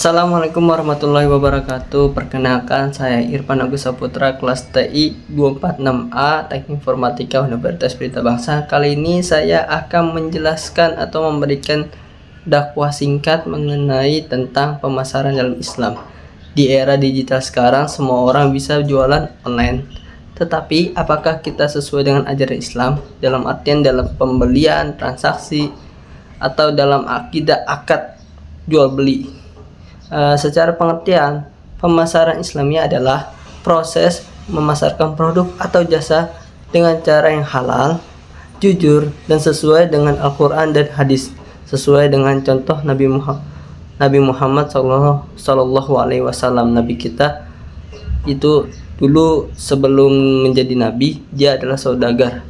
Assalamualaikum warahmatullahi wabarakatuh. Perkenalkan, saya Irfan Agus Saputra, kelas TI 246A, Teknik Informatika Universitas Pelita Bangsa. Kali ini saya akan menjelaskan atau memberikan dakwah singkat mengenai tentang pemasaran dalam Islam. Di era digital sekarang, semua orang bisa jualan online. Tetapi, apakah kita sesuai dengan ajaran Islam? Dalam artian dalam pembelian, transaksi, atau dalam akidah akad jual beli? Secara pengertian, pemasaran Islamiyah adalah proses memasarkan produk atau jasa dengan cara yang halal, jujur, dan sesuai dengan Al-Quran dan hadis, sesuai dengan contoh Nabi Muhammad Sallallahu Alaihi Wasallam. Nabi kita itu dulu sebelum menjadi nabi, dia adalah saudagar.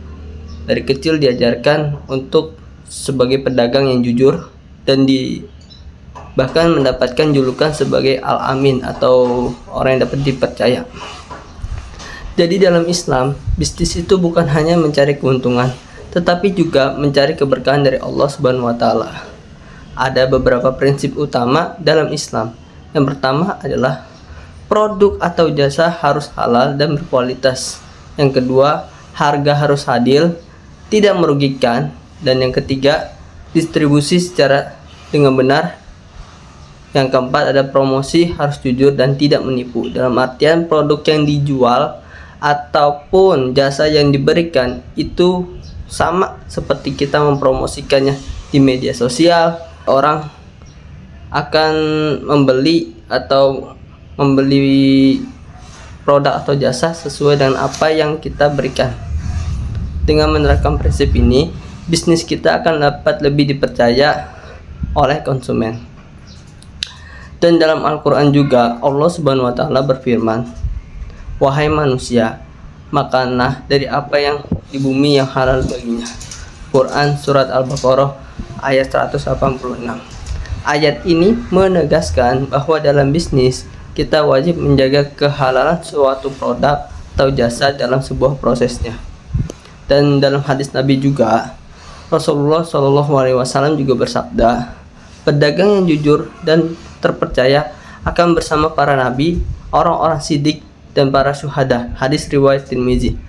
Dari kecil diajarkan untuk sebagai pedagang yang jujur dan bahkan mendapatkan julukan sebagai Al-Amin atau orang yang dapat dipercaya. Jadi dalam Islam, bisnis itu bukan hanya mencari keuntungan, tetapi juga mencari keberkahan dari Allah Subhanahu wa taala. Ada beberapa prinsip utama dalam Islam. Yang pertama adalah produk atau jasa harus halal dan berkualitas. Yang kedua, harga harus adil, tidak merugikan, dan yang ketiga, distribusi secara dengan benar. Yang keempat, ada promosi harus jujur dan tidak menipu. Dalam artian produk yang dijual ataupun jasa yang diberikan itu sama seperti kita mempromosikannya di media sosial. Orang akan membeli produk atau jasa sesuai dengan apa yang kita berikan. Dengan menerapkan prinsip ini, bisnis kita akan dapat lebih dipercaya oleh konsumen. Dan dalam Al-Quran juga Allah Subhanahu wa taala berfirman, "Wahai manusia, makanlah dari apa yang di bumi yang halal baginya." Quran Surat Al-Baqarah ayat 186. Ayat ini menegaskan bahwa dalam bisnis kita wajib menjaga kehalalan suatu produk atau jasa dalam sebuah prosesnya. Dan dalam hadis Nabi juga, Rasulullah SAW juga bersabda, "Pedagang yang jujur dan terpercaya akan bersama para nabi, orang-orang sidik, dan para syuhada." Hadis riwayat Tirmizi.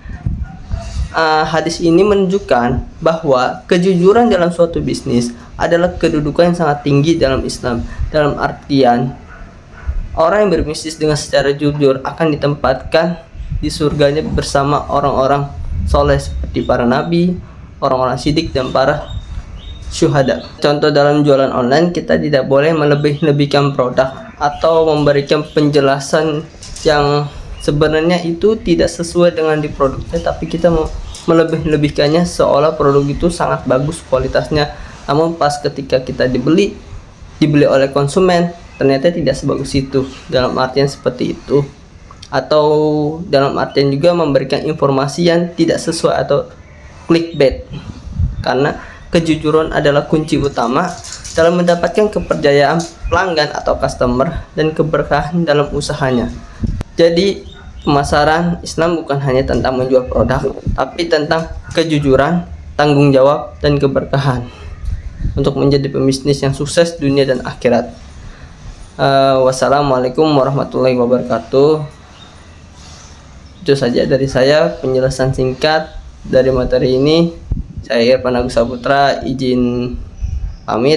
Hadis ini menunjukkan bahwa kejujuran dalam suatu bisnis adalah kedudukan yang sangat tinggi dalam Islam. Dalam artian, orang yang berbisnis dengan secara jujur akan ditempatkan di surganya bersama orang-orang soleh seperti para nabi, orang-orang sidik, dan para syuhada. Contoh dalam jualan online, kita tidak boleh melebih-lebihkan produk atau memberikan penjelasan yang sebenarnya itu tidak sesuai dengan di produknya, tapi kita melebih-lebihkannya seolah produk itu sangat bagus kualitasnya, namun pas ketika kita dibeli oleh konsumen ternyata tidak sebagus itu. Dalam artian seperti itu, atau dalam artian juga memberikan informasi yang tidak sesuai atau clickbait. Karena kejujuran adalah kunci utama dalam mendapatkan kepercayaan pelanggan atau customer dan keberkahan dalam usahanya. Jadi, pemasaran Islam bukan hanya tentang menjual produk, tapi tentang kejujuran, tanggung jawab, dan keberkahan untuk menjadi pembisnis yang sukses dunia dan akhirat. Wassalamualaikum warahmatullahi wabarakatuh. Itu saja dari saya penjelasan singkat dari materi ini. Saya Irfan Agus Saputra, izin pamit.